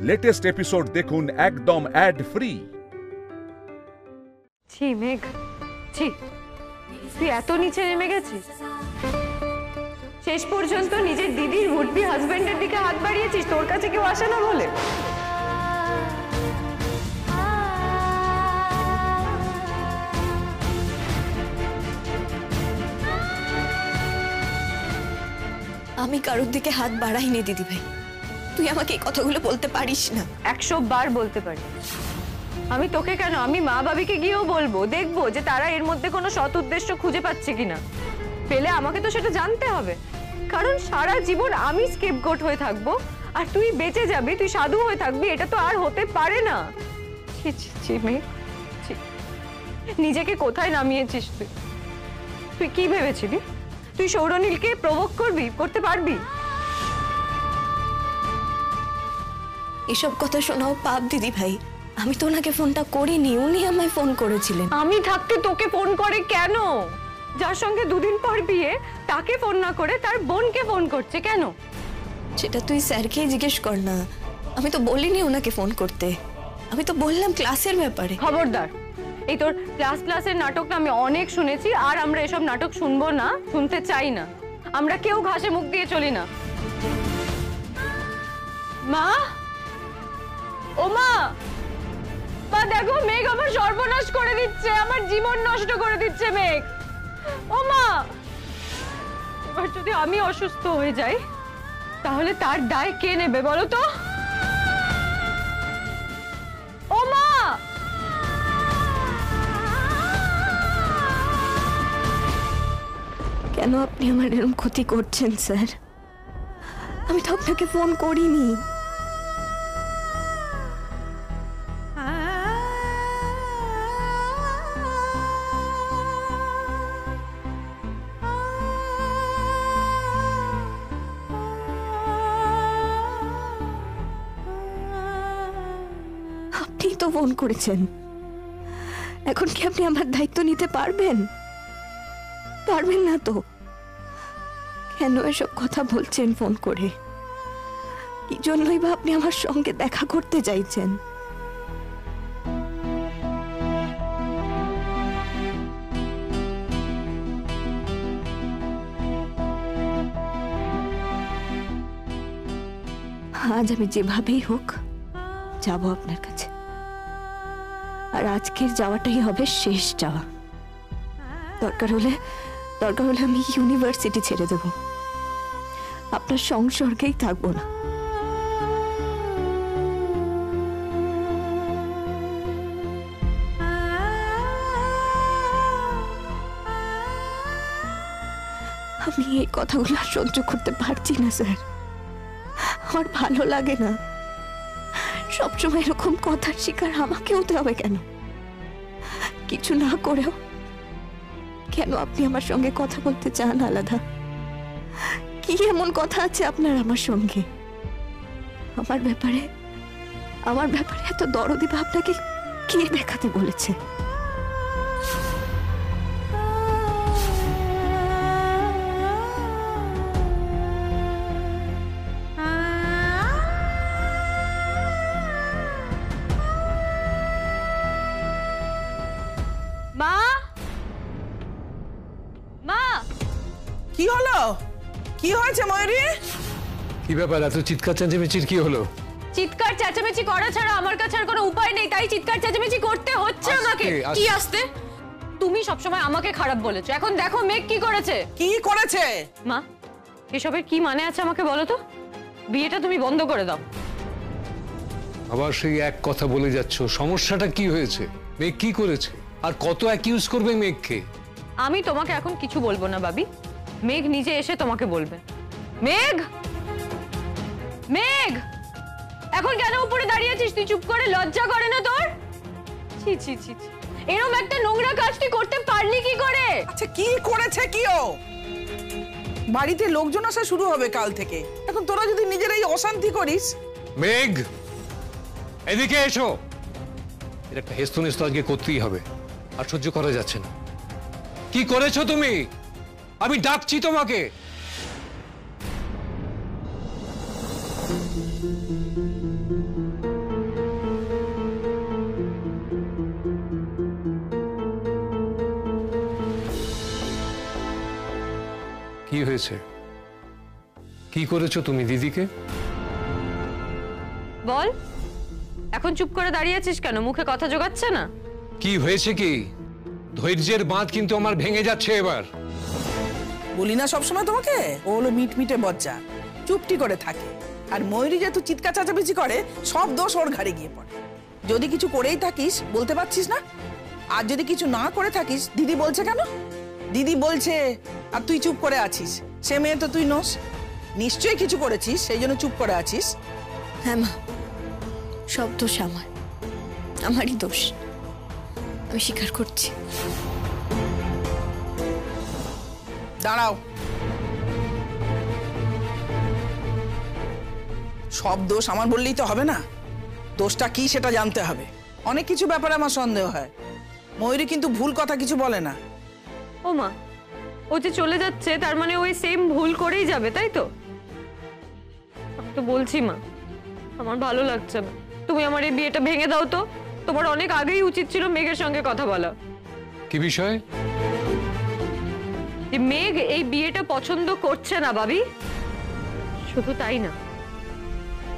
Latest episode দেখুন একদম add free. ছি মেঘ, ছি, তুই এত নিচে নেমে গেছিস? শেষ পর্যন্ত নিজের দিদির মুডবি হাজবেন্ডের দিকে হাত বাড়িয়েছিস তোর কাছে কেউ আসে না বলে? আমি কারোর দিকে হাত বাড়াইনি দিদি ভাই, তুই আমাকে এই কথাগুলো বলতে পারিস না। 100 বার বলতে পারি। আমি তোকে কেন, আমি মা বাবিকে গিয়েও বলবো, দেখবো যে তারা এর মধ্যে কোনো সৎ উদ্দেশ্য খুঁজে পাচ্ছে কিনা। পেলে আমাকে তো সেটা জানতে হবে, কারণ সারা জীবন আমি স্কেপগোট হয়ে থাকবো আর তুই বেঁচে যাবি, তুই সাধু হয়ে থাকবি, এটা তো আর হতে পারে না। ছি ছি ছি মেয়ে, ছি। নিজেকে কোথায় নামিয়েছিস তুই? তুই কি ভেবেছিলি তুই সৌরনীলকে প্রভোগ করবি, করতে পারবি? এসব কথা শোনাও পাপ দিদি ভাই, আমি তো ওনাকে ফোনটা করিনি, উনি আমায় ফোন করেছিলেন। আমি থাকতে তোকে ফোন করে কেন? যার সঙ্গে দুদিন পর বিয়ে তাকে ফোন না করে তার বোনকে ফোন করছে কেন? সেটা তুই স্যারকে জিজ্ঞেস কর না, আমি তো বলিনি ওনাকে ফোন করতে, আমি তো বললাম ক্লাসের ব্যাপারে। খবরদার, এই তোর ক্লাসের নাটকটা আমি অনেক শুনেছি, আর আমরা এসব নাটক শুনবো না, শুনতে চাই না। আমরা কেউ ঘাসে মুখ দিয়ে চলি না। মা, ও মা, মা দেখো মেঘ আমার সর্বনাশ করে দিচ্ছে, আমার জীবন নষ্ট করে দিচ্ছে মেঘ। ও মা, এবার যদি আমি অসুস্থ হয়ে যাই তাহলে তার দায় কে নেবে বলো তো? ও মা, কেন আপনি আমার এরকম ক্ষতি করছেন স্যার? আমি তো আপনাকে ফোন করিনি। আপনি তো ফোন করেছেন, এখন কি আপনি আমার দায়িত্ব নিতে পারবেন? পারবেন না তো? কেন এসব কথা বলছেন ফোন করে? কি জন্যই বা আপনি আমার সঙ্গে দেখা করতে চাইছেন? আজ আমি যেভাবেই হোক যাব আপনার কাছে, আর আজকের যাওয়াটাই হবে শেষ যাওয়া। দরকার হলে আমি ইউনিভার্সিটি ছেড়ে দেব, আপনার সংসর্গেই থাকবো না। আমি এই কথাগুলো আর সহ্য করতে পারছি না স্যার, আমার ভালো লাগে না। সবসময় এরকম কথার শিকার আমাকে হতে হবে কেন? কিছু না করেও কেন আপনি আমার সঙ্গে কথা বলতে চান আলাদা? কি এমন কথা আছে আপনার আমার সঙ্গে? আমার ব্যাপারে এত দরদি ভাবনাকে কে দেখাতে বলেছে? মা, মা, কি হলো? কি হয়েছে ময়ূরী? কি ব্যাপার, এত চিৎকার চেঁচামেচির কি হলো? চিৎকার চেঁচামেচি করা ছাড়া আমার কাছে আর কোনো উপায় নেই, তাই চিৎকার চেঁচামেচি করতে হচ্ছে আমাকে। কি আসতে? তুমি সবসময় আমাকে খারাপ বলেছো, এখন দেখো মেঘ কি করেছে। কি করেছে? মা, এসবের কি মানে আছে আমাকে বলো তো? বিয়েটা তুমি বন্ধ করে দাও। আবার সেই এক কথা বলে যাচ্ছ, সমস্যাটা কি হয়েছে? মেঘ কি করেছে? আর কত অ্যাকিউজ করবে মেঘকে? আমি তোমাকে এখন কিছু বলবো না বাবি, মেঘ নিজে এসে তোমাকে বলবে। মেঘ, মেঘ, এখন কেন উপরে দাঁড়িয়েছিস তুই? চুপ করে, লজ্জা করে না তোর? ছি ছি ছি, এরকম একটা নোংরা কাজ তুই করতে পারলি কি করে? আচ্ছা কি করেছে কি ও? বাড়িতে লোকজন আসা শুরু হবে কাল থেকে, এখন তোরা যদি নিজের এই অশান্তি করিস। মেঘ, এদিকে এসো। এর একটা হেস্তনেস্ত আজকে করতেই হবে, আর সহ্য করা যাচ্ছে না। কি করেছো তুমি? আমি ডাকছি তোমাকে। হয়েছে? কি করেছো তুমি দিদিকে? বল, এখন চুপ করে দাঁড়িয়ে আছিস কেন? মুখে কথা জোগাচ্ছে না? কি হয়েছে কি? ধৈর্যের বাঁধ কিন্তু আমার ভেঙে যাচ্ছে এবার। বলি না সবসময় তোমাকে, ও হলো মিটমিটে বজ্জা, চুপটি করে থাকে। আর ময়ূরী যেহেতু চিৎকার চেঁচামেচি করে, সব দোষ ওর ঘাড়ে গিয়ে পড়ে। যদি কিছু করেই থাকিস বলতে পারছিস না, আর যদি কিছু না করে থাকিস দিদি বলছে কেন? দিদি বলছে আর তুই চুপ করে আছিস। সে মেয়ে তো তুই নোস, নিশ্চয়ই কিছু করেছিস, সেই জন্য চুপ করে আছিস। হ্যাঁ মা, সব দোষ আমার, আমারই দোষ, আমি স্বীকার করছি। দাঁড়াও, সব দোষ আমার বললেই তো হবে না, দোষটা কি সেটা জানতে হবে। অনেক কিছু ব্যাপারে আমার সন্দেহ হয়। ময়ূরী কিন্তু ভুল কথা কিছু বলে না। ও মা, ও যে চলে যাচ্ছে তার মানে ওই সেম ভুল করেই যাবে, তাই তো? আমি তো বলছি মা, আমার ভালো লাগছে না। তুমি আমার এই বিয়েটা ভেঙে দাও তো। তোমার অনেক আগেই উচিত ছিল মেঘের সঙ্গে কথা বলা। কি বিষয়? যে মেঘ এই বিয়েটা পছন্দ করছে না ভাবি। শুধু তাই না,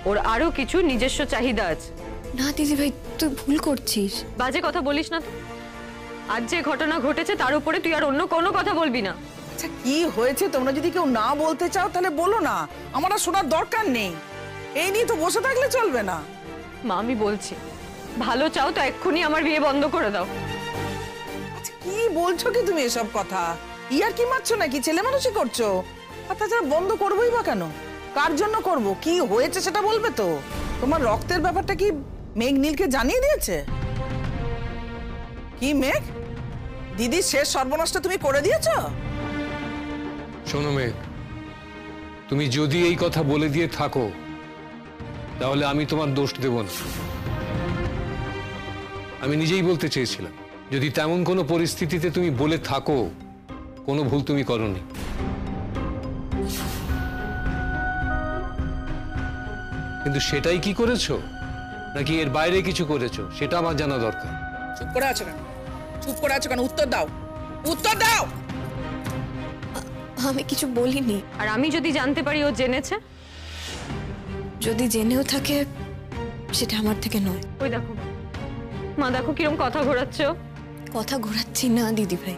ওর আরো কিছু নিজস্ব চাহিদা আছে। না দিদি ভাই, তুই ভুল করছিস। বাজে কথা বলিস না তো। আজ যে ঘটনা ঘটেছে তার উপরে তুই আর অন্য কোনো কথা বলবি না। আচ্ছা কি হয়েছে তোমরা যদি কেউ না বলতে চাও তাহলে বলো না, আমার আর শোনার দরকার নেই। এই নিয়ে তো বসে থাকলে চলবে না। মা, আমি বলছি, ভালো চাও তো এক্ষুনি আমার বিয়ে বন্ধ করে দাও। আচ্ছা কি বলছো কি তুমি এসব কথা? ইয়ার কি মারছো নাকি? ছেলে মানুষই করছো। আর তাছাড়া বন্ধ করবোই বা কেন? কার জন্য করব? কি হয়েছে সেটা বলবে তো। তোমার রক্তের ব্যাপারটা কি মেঘ নীলকে জানিয়ে দিয়েছে? কি মেঘ, দিদির শেষ সর্বনাশটা তুমি করে দিয়েছো? শোনো মেঘ, তুমি যদি এই কথা বলে দিয়ে থাকো তাহলে আমি তোমার দোষ দেব না। আমি নিজেই বলতে চেয়েছিলাম, যদি তেমন কোনো পরিস্থিতিতে তুমি বলে থাকো, কোনো ভুল তুমি করোনি। কিন্তু সেটাই কি করেছো নাকি এর বাইরে কিছু করেছো সেটা আমার জানা দরকার। চুপ করে আছো কেন? চুপ করে আছো কেন? উত্তর দাও, উত্তর দাও। আমি কিছু বলিনি। আর আমি যদি জানতে পারি ও জেনেছে? যদি জেনেও থাকে সেটা আমার থেকে নয়। ওই দেখো মা, দেখো কিরম কথা ঘোরাচ্ছে ও। কথা ঘোরাচ্ছি না দিদি ভাই,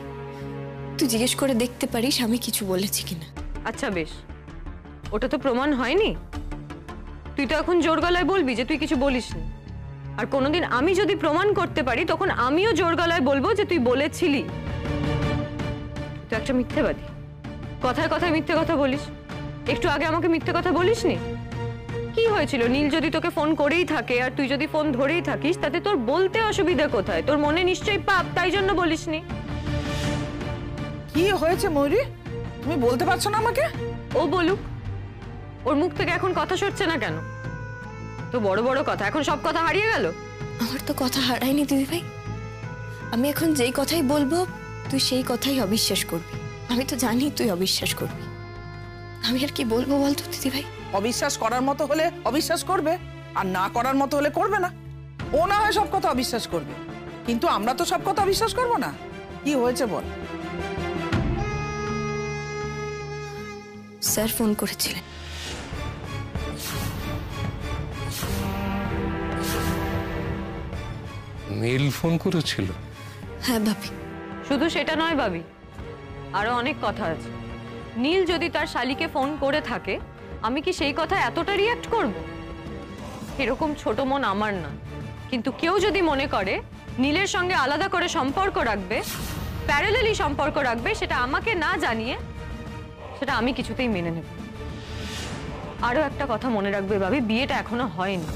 তুই জিজ্ঞেস করে দেখতে পারিস আমি কিছু বলেছি কিনা। আচ্ছা বেশ, ওটা তো প্রমাণ হয়নি। তুই তো এখন জোর গলায় বলবি যে তুই কিছু বলিসনি। আর কোনোদিন আমি যদি প্রমাণ করতে পারি তখন আমিও জোর গলায় বলবো যে তুই বলেছিলি। তুই একটা মিথ্যেবাদী, কথায় কথায় মিথ্যে কথা বলিস। একটু আগে আমাকে মিথ্যে কথা বলিসনি? কি হয়েছিল? নীল যদি তোকে ফোন করেই থাকে আর তুই যদি ফোন ধরেই থাকিস, তাতে তোর বলতে অসুবিধা কোথায়? তোর মনে নিশ্চয়ই পাপ, তাই জন্য বলিসনি। কি হয়েছে ময়ূরী, তুমি বলতে পারছো না আমাকে? ও বলুক, ওর মুখ থেকে এখন কথা সরছে না কেন? তো বড় বড় কথা, এখন সব কথা হারিয়ে গেল? আমার তো কথা হারায়নি দিদি ভাই, আমি এখন যেই কথাই বলবো তুই সেই কথাই অবিশ্বাস করবি। আমি তো জানি তুই অবিশ্বাস করবি। আমি আর কি বলবো বলতো দিদি ভাই? অবিশ্বাস করার মতো হলে অবিশ্বাস করবে, আর না করার মতো হলে করবে না। ও না হয় সব কথা অবিশ্বাস করবে, কিন্তু আমরা তো সব কথা অবিশ্বাস করবো না। কি হয়েছে বল? স্যার ফোন করেছিলেন। নীল ফোন করেছিল? হ্যাঁ ভাবি। শুধু সেটা নয় ভাবি, আরো অনেক কথা আছে। নীল যদি তার শালিকে ফোন করে থাকে, আমি কি সেই কথা এতটা রিয়াক্ট করব? এরকম ছোট মন আমার না। কিন্তু কেউ যদি মনে করে নীলের সঙ্গে আলাদা করে সম্পর্ক রাখবে, প্যারালালি সম্পর্ক রাখবে, সেটা আমাকে না জানিয়ে, সেটা আমি কিছুতেই মেনে নেব। আরো একটা কথা মনে রাখবে ভাবি, বিয়েটা এখনো হয়নি।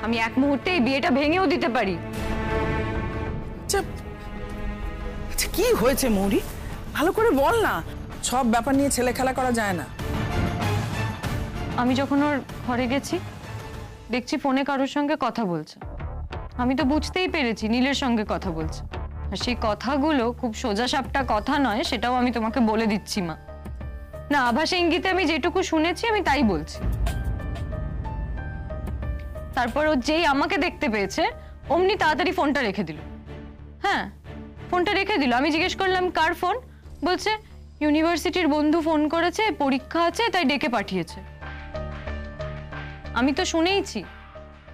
আমি এক মুহূর্তে এই বিয়েটা ভেঙেও দিতে পারি। আচ্ছা কি হয়েছে মৌরি, ভালো করে বল না। সব ব্যাপার নিয়ে ছেলে খেলা করা যায় না। আমি যখন ওর ঘরে গেছি, দেখছি ফোনে কারোর সঙ্গে কথা বলছে। আমি তো বুঝতেই পেরেছি নীলের সঙ্গে কথা বলছে। আর সেই কথাগুলো খুব সোজাসাপটা কথা নয়, সেটাও আমি তোমাকে বলে দিচ্ছি মা। না, আভাস ইঙ্গিতে আমি যেটুকু শুনেছি আমি তাই বলছি। তারপর ও যেই আমাকে দেখতে পেয়েছে অমনি তাড়াতাড়ি ফোনটা রেখে দিল। হ্যাঁ, ফোনটা রেখে দিল। আমি জিজ্ঞেস করলাম কার ফোন, বলছে ইউনিভার্সিটির বন্ধু ফোন করেছে, পরীক্ষা আছে তাই ডেকে পাঠিয়েছে। আমি তো শুনেইছি,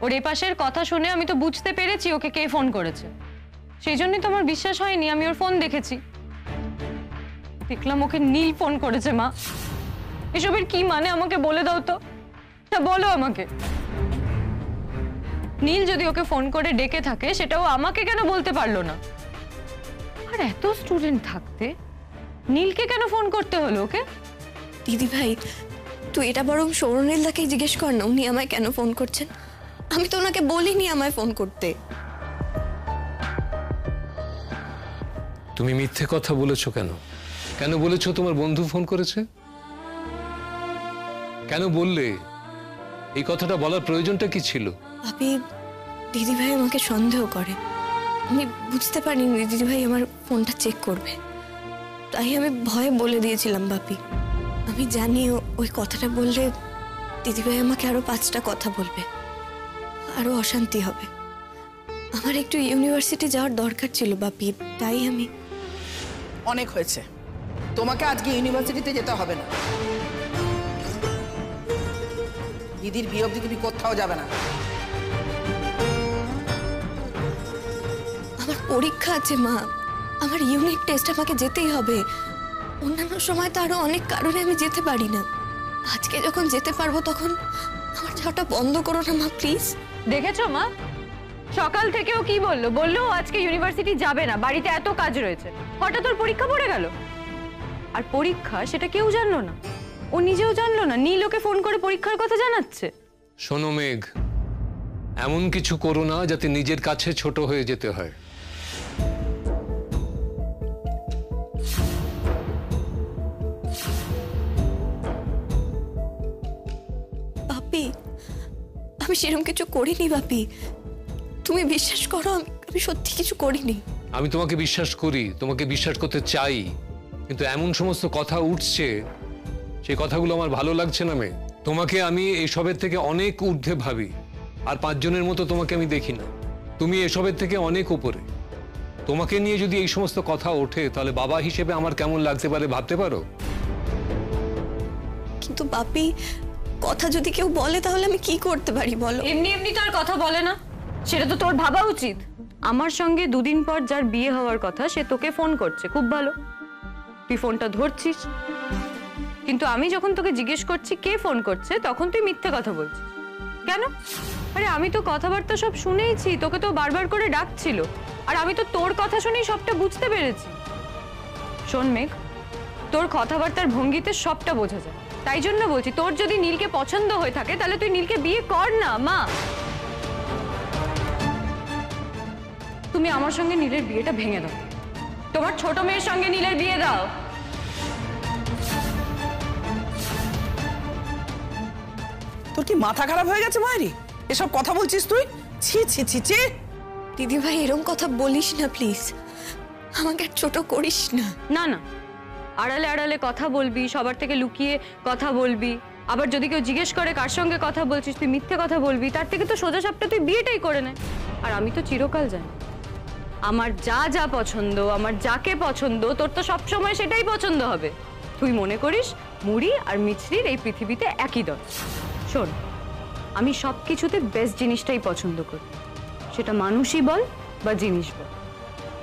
ওর এপাশের কথা শুনে আমি তো বুঝতে পেরেছি ওকে কে ফোন করেছে। সেই জন্যই তো আমার বিশ্বাস হয়নি, আমি ওর ফোন দেখেছি, দেখলাম ওকে নীল ফোন করেছে। মা, এসবের কি মানে আমাকে বলে দাও তো, না বলো আমাকে। নীল যদি ওকে ফোন করে ডেকে থাকে সেটাও আমাকে কেন বলতে পারলো না? আর এত স্টুডেন্ট থাকতে নীলকে কেন ফোন করতে হলো ওকে? দিদি ভাই, তুই এটা বরং সৌরনীলদাকে জিজ্ঞেস কর না, উনি আমায় কেন ফোন করছেন। আমি তো ওনাকে বলিনি আমায় ফোন করতে। তুমি মিথ্যে কথা বলেছো কেন? কেন বলেছো তোমার বন্ধু ফোন করেছে? কেন বললে? এই কথাটা বলার প্রয়োজনটা কি ছিল? ভাবি, দিদি ভাই আমাকে সন্দেহ করে। আমি বুঝতে পারিনি দিদি ভাই আমার ফোনটা চেক করবে, তাই আমি ভয়ে বলে দিয়েছিলাম বাপি। আমি জানি ওই কথাটা বললে দিদি ভাই আমাকে আরো 5টা কথা বলবে, আরো অশান্তি হবে। আমার একটু ইউনিভার্সিটি যাওয়ার দরকার ছিল বাপি, তাই আমি। অনেক হয়েছে, তোমাকে আজকে ইউনিভার্সিটিতে যেতে হবে না। দিদির বিয়ে অবধি তুমি কোথাও যাবে না। আমার পরীক্ষা আছে মা, আমার ইউনিট টেস্ট, আমাকে যেতেই হবে। অন্যান্য সময় তো আরো অনেক কারণে আমি যেতে পারি না। আজকে যখন যেতে পারবো তখন আমার যাওয়াটা বন্ধ করো না মা, প্লিজ। দেখেছো মা, সকাল থেকেও কি বললো? বললো আজকে ইউনিভার্সিটি যাবে না, বাড়িতে এত কাজ রয়েছে। হঠাৎ ওর পরীক্ষা পড়ে গেল। আর পরীক্ষা সেটা কেউ জানলো না, ও নিজেও জানলো না, নীল ওকে ফোন করে পরীক্ষার কথা জানাচ্ছে। শোনো মেঘ, এমন কিছু করো না যাতে নিজের কাছে ছোট হয়ে যেতে হয়। বাপি, আমি সেরকম কিছু করিনি বাপি, তুমি বিশ্বাস করো, আমি সত্যি কিছু করিনি। আমি তোমাকে বিশ্বাস করি, তোমাকে বিশ্বাস করতে চাই, কিন্তু এমন সমস্ত কথা উঠছে, সেই কথাগুলো আমার ভালো লাগছে না মেয়ে। তোমাকে আমি এসবের থেকে অনেক ঊর্ধ্বে ভাবি, আর 5 জনের মতো তোমাকে আমি দেখি না। তুমি এসবের থেকে অনেক উপরে। তোমাকে নিয়ে যদি এই সমস্ত কথা ওঠে তাহলে বাবা হিসেবে আমার কেমন লাগতে পারে ভাবতে পারো? কিন্তু বাপি, কথা যদি কেউ বলে তাহলে আমি কি করতে পারি বলো? এমনি এমনি তো আর কথা বলে না, সেটা তো তোর ভাবা উচিত। আমার সঙ্গে 2 দিন পর যার বিয়ে হওয়ার কথা সে তোকে ফোন করছে, খুব ভালো, তুই ফোনটা ধরছিস। কিন্তু আমি যখন তোকে জিজ্ঞেস করছি কে ফোন করছে, তখন তুই মিথ্যে কথা বলছিস কেন? আরে আমি তো কথাবার্তা সব শুনেইছি, তোকে তো বারবার করে ডাকছিল, আর আমি তো তোর কথা শুনেই সবটা বুঝতে পেরেছি। শোন মেঘ, তোর কথাবার্তার ভঙ্গিতে সবটা বোঝা যায়, তাই জন্য বলছি তোর যদি নীলকে পছন্দ হয়ে থাকে তাহলে তুই নীলকে বিয়ে কর না। মা, তুমি আমার সঙ্গে নীলের বিয়েটা ভেঙে দাও, তোমার ছোট মেয়ের সঙ্গে নীলের বিয়ে দাও। তোর কি মাথা খারাপ হয়ে গেছে মায়েরি? এসব কথা বলছিস তুই? ছি ছি ছি ছি। দিদি ভাই, এরকম কথা বলিস না প্লিজ, আমাকে আর ছোট করিস না। না না, আড়ালে আড়ালে কথা বলবি, সবার থেকে লুকিয়ে কথা বলবি, আবার যদি কেউ জিজ্ঞেস করে কার সঙ্গে কথা বলছিস তুই মিথ্যে কথা বলবি, তার থেকে তো সোজা সাপটা তুই বিয়েটাই করে নে। আর আমি তো চিরকাল জানি আমার যা যা পছন্দ, আমার যাকে পছন্দ, তোর তো সবসময় সেটাই পছন্দ হবে। তুই মনে করিস মুড়ি আর মিছরির এই পৃথিবীতে একই দর। শোন, আমি সব কিছুতে বেস্ট জিনিসটাই পছন্দ করি, সেটা মানুষই বল বা জিনিস বল,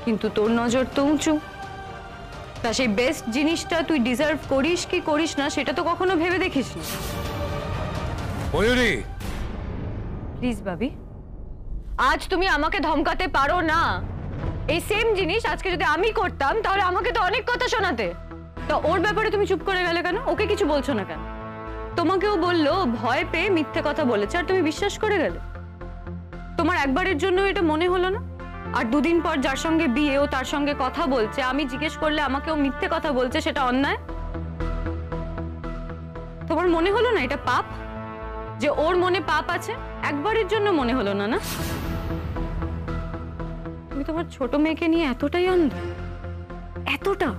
কিন্তু তোর নজর তো উঁচু, তা সেই বেস্ট জিনিসটা তুই ডিজার্ভ করিস কি করিস না সেটা তো কখনো ভেবে দেখিস না। ময়ূরী, প্লিজ ভাবি, আজ তুমি আমাকে ধমকাতে পারো না। এই সেম জিনিস আজকে যদি আমি করতাম তাহলে আমাকে তো অনেক কথা শোনাতে। তো ওর ব্যাপারে তুমি চুপ করে গেলে কেন? ওকে কিছু বলছো না কেন? তোমাকেও বললো, ভয় পেয়ে মিথ্যে কথা বলেছে, আর তুমি বিশ্বাস করে গেলে। তোমার একবারের জন্য এটা মনে হলো না? আর 2 দিন পর যার সঙ্গে বিয়ে ও তার সঙ্গে কথা বলছে, আমি জিজ্ঞেস করলে আমাকেও মিথ্যে কথা বলছে, সেটা অন্যায়? তোমার মনে হলো না এটা পাপ, যে ওর মনে পাপ আছে? একবারের জন্য মনে হলো না? না, তুমি তোমার ছোট মেয়েকে নিয়ে এতটাই অন্ধ, এতটা?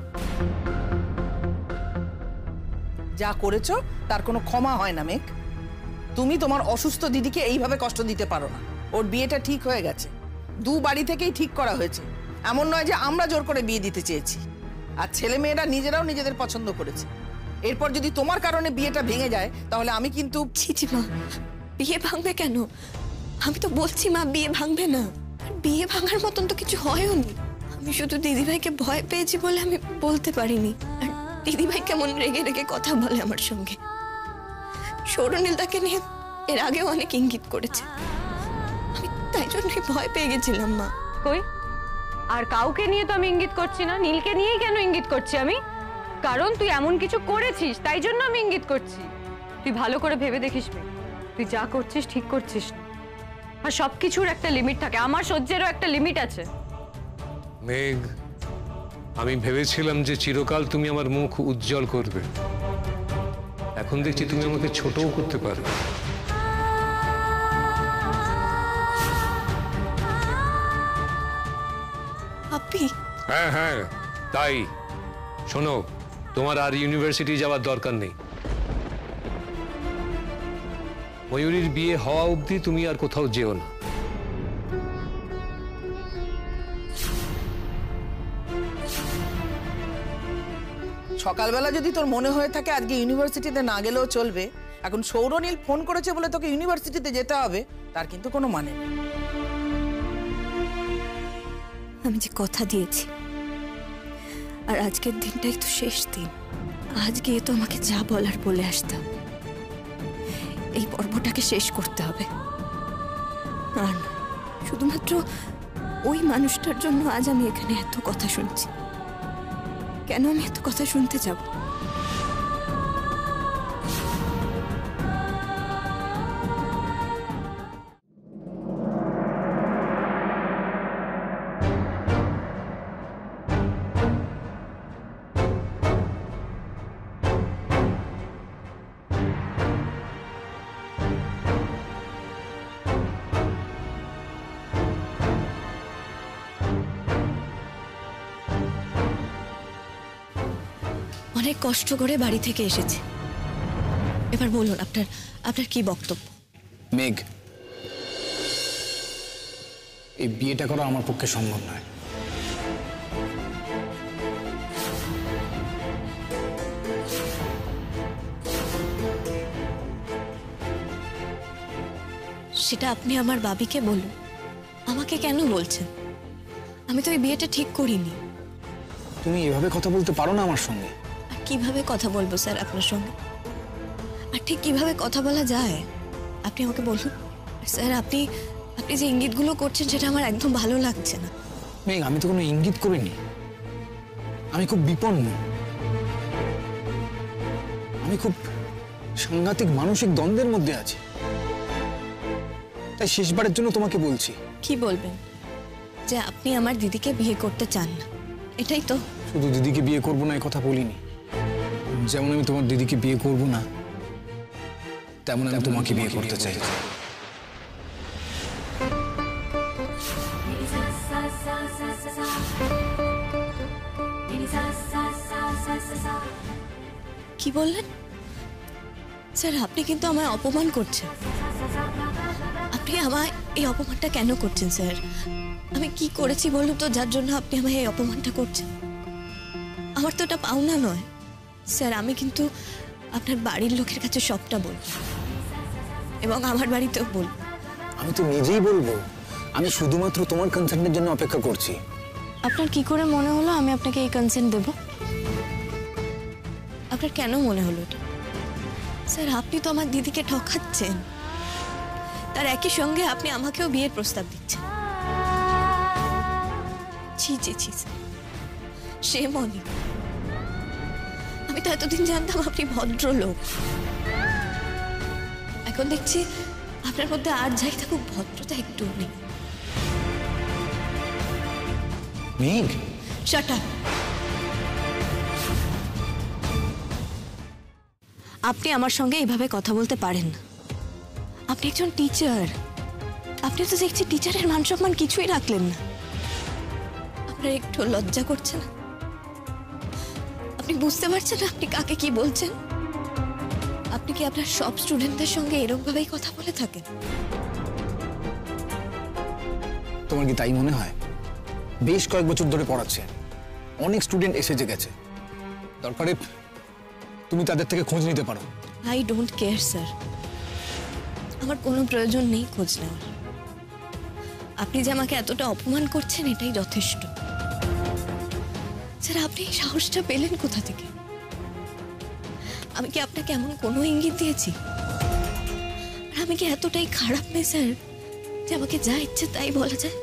যা করেছো তার কোনো ক্ষমা হয় না মেঘ। তুমি তোমার অসুস্থ দিদিকে এইভাবে কষ্ট দিতে পারো না। ওর বিয়েটা ঠিক হয়ে গেছে, 2 বাড়ি থেকেই ঠিক করা হয়েছে। এমন নয় যে আমরা জোর করে বিয়ে দিতে চেয়েছি। আর ছেলে মেয়েরা নিজেরাও নিজেদের পছন্দ করেছে। এরপর যদি তোমার কারণে বিয়েটা ভেঙে যায় তাহলে আমি কিন্তু ছি মা, বিয়ে ভাঙবে কেন? আমি তো বলছি মা, বিয়ে ভাঙবে না। আর বিয়ে ভাঙার মতন তো কিছু হয়ও নি। আমি শুধু দিদিভাইকে ভয় পেয়েছি বলে আমি বলতে পারিনি। আর দিদিভাই কেমন রেগে রেগে কথা বলে আমার সঙ্গে। সৌরনীল তাকে নিয়ে এর আগেও অনেক ইঙ্গিত করেছে। আমি তাই জন্যই ভয় পেয়ে গেছিলাম মা। কই, আর কাউকে নিয়ে তো আমি ইঙ্গিত করছি না। নীলকে নিয়েই কেন ইঙ্গিত করছি আমি? কারণ তুই এমন কিছু করেছিস, তাই জন্য আমি ইঙ্গিত করছি। তুই ভালো করে ভেবে দেখিস মেয়ে, তুই যা করছিস ঠিক করছিস না। আর সবকিছুর একটা লিমিট থাকে, আমার সহ্যেরও একটা লিমিট আছে। মেঘ, আমি ভেবেছিলাম যে চিরকাল তুমি আমার মুখ উজ্জ্বল করবে। এখন দেখছি তুমি আমাকে ছোটও করতে পারবে। আপনি হ্যাঁ হ্যাঁ, তাই। শোনো, তোমার আর ইউনিভার্সিটি যাওয়ার দরকার নেই। ময়ূরীর বিয়ে হওয়া অবধি তুমি আর কোথাও যেও না। সকালবেলা যদি তোর মনে হয়ে থাকে আজকে ইউনিভার্সিটিতে না গেলেও চলবে, এখন সৌরনীল ফোন করেছে বলে তোকে ইউনিভার্সিটিতে যেতে হবে, তার কিন্তু কোনো মানে নেই। আমি যে কথা দিয়েছি, আর আজকের দিনটাই তো শেষ দিন। আজ গিয়ে তো আমাকে যা বলার বলে আসতাম। এই পর্বটাকে শেষ করতে হবে। আর শুধুমাত্র ওই মানুষটার জন্য আজ আমি এখানে এত কথা শুনছি। কেন আমি এত কথা শুনতে যাব? অনেক কষ্ট করে বাড়ি থেকে এসেছে। এবার বলুন আপনার কি বক্তব্য? মেঘ, এই বিয়েটা করা আমার পক্ষে সম্ভব নয়। সেটা আপনি আমার বাবিকে বলুন, আমাকে কেন বলছেন? আমি তো এই বিয়েটা ঠিক করিনি। তুমি এভাবে কথা বলতে পারো না আমার সঙ্গে। আর কিভাবে কথা বলবো স্যার আপনার সঙ্গে? আর ঠিক কিভাবে কথা বলা যায় আপনি আমাকে বলুন। স্যার আপনি যে ইঙ্গিতগুলো করছেন সেটা আমার একদম ভালো লাগছে না। মেঘ, আমি তো কোনো ইঙ্গিত করিনি। আমি খুব বিপন্ন। আমি খুব সাংঘাতিক মানসিক দ্বন্দ্বের মধ্যে আছি। তাই শেষবারের জন্য তোমাকে বলছি। কি বলবেন? যে আপনি আমার দিদিকে বিয়ে করতে চান না, এটাই তো? শুধু দিদিকে বিয়ে করবো না এই কথা বলিনি। যেমন আমি তোমার দিদিকে বিয়ে করব না, তেমন আমি তোমাকে বিয়ে করতে চাই। কি বললেন স্যার? আপনি কিন্তু আমায় অপমান করছেন। আপনি আমায় এই অপমানটা কেন করছেন স্যার? আমি কি করেছি বলুন তো যার জন্য আপনি আমায় এই অপমানটা করছেন? আমার তো এটা পাওনা নয় স্যার। আমি কিন্তু আপনার বাড়ির লোকের কাছে সবটা বলবো, এবং আমার বাড়িতেও বলবো। আমি তো নিজেই বলবো। আমি শুধুমাত্র তোমার কনসেন্টের জন্য অপেক্ষা করছি। আপনার কি করে মনে হলো আমি আপনাকে এই কনসেন্ট দেব? আপনার কেন মনে হলো এটা? স্যার আপনি তো আমার দিদিকে ঠকাচ্ছেন, তার একই সঙ্গে আপনি আমাকেও বিয়ের প্রস্তাব দিচ্ছেন। ছি ছি ছি স্যার, সে মনে আমি তো এতদিন জানতাম আপনি ভদ্রলোক। এখন দেখছি আপনার মধ্যে আর যাই থাকুক ভদ্রতা একটু নেই। মেঘ, শাট আপ। আপনি আমার সঙ্গে এইভাবে কথা বলতে পারেন না। আপনি একজন টিচার। আপনি তো দেখছি টিচারের মান সম্মান কিছুই রাখলেন না। আপনার একটু লজ্জা করছে না? আপনি বুঝতে পারছেন না আপনি কাকে কি বলছেন? আপনি কি আপনার সব স্টুডেন্টদের সঙ্গে এরকম ভাবেই কথা বলে থাকেন? তোমার কি তাই মনে হয়? বেশ কয়েক বছর ধরে পড়াচ্ছে, অনেক স্টুডেন্ট এসে গেছে, দরকারে তুমি তাদের থেকে খোঁজ নিতে পারো। আই ডোন্ট কেয়ার স্যার, আমার কোনো প্রয়োজন নেই খোঁজ নেওয়ার। আপনি যে আমাকে এতটা অপমান করছেন এটাই যথেষ্ট। স্যার আপনি এই সাহসটা পেলেন কোথা থেকে? আমি কি আপনাকে এমন কোনো ইঙ্গিত দিয়েছি? আর আমি কি এতটাই খারাপ মেয়ে স্যার যে আমাকে যা ইচ্ছে তাই বলা যায়?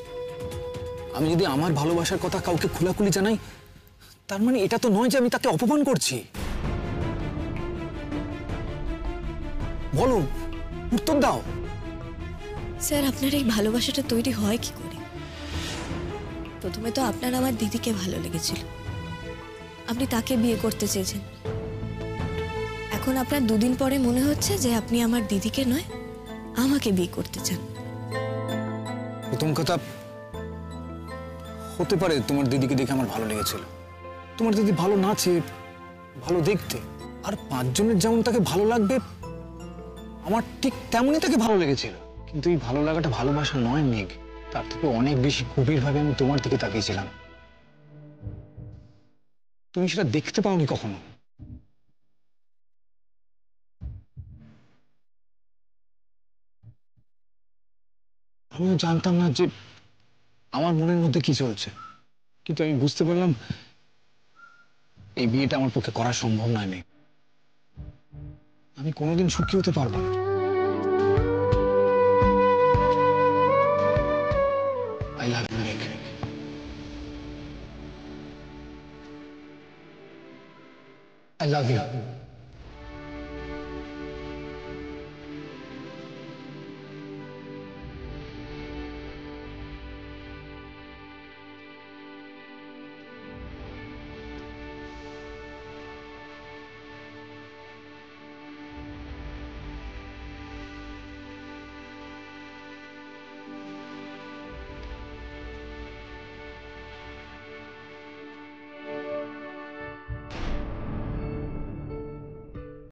আমি যদি আমার ভালোবাসার কথা কাউকে খোলাখুলি জানাই, তার মানে এটা তো নয় যে আমি তাকে অপমান করছি। বলো, উত্তর দাও। স্যার আপনার এই ভালোবাসাটা তৈরি হয় কি করে? প্রথমে তো আপনার আমার দিদিকে ভালো লেগেছিল, আপনি তাকে বিয়ে করতে চেয়েছেন। এখন আপনার দুদিন পরে মনে হচ্ছে যে আপনি আমার দিদিকে নয় আমাকে বিয়ে করতে চান। প্রথম কথা, হতে পারে তোমার দিদিকে দেখে আমার ভালো লেগেছিল। তোমার দিদি ভালো নাচে, ভালো দেখতে, আর 5 জনের যেমন তাকে ভালো লাগবে আমার ঠিক তেমনই তাকে ভালো লেগেছিল। কিন্তু এই ভালো লাগাটা ভালোবাসা নয় মেঘ, তার থেকে অনেক বেশি গভীরভাবে আমি তোমার দিকে তাকিয়েছিলাম। তুমি সেটা দেখতে পাওনি কখনো। আমিও জানতাম না যে আমার মনের মধ্যে কি চলছে, কিন্তু আমি বুঝতে পারলাম এই বিয়েটা আমার পক্ষে করা সম্ভব নয় মেঘ। আমি কোনোদিন সুখী হতে পারবো না। I love you, Meg. I love you.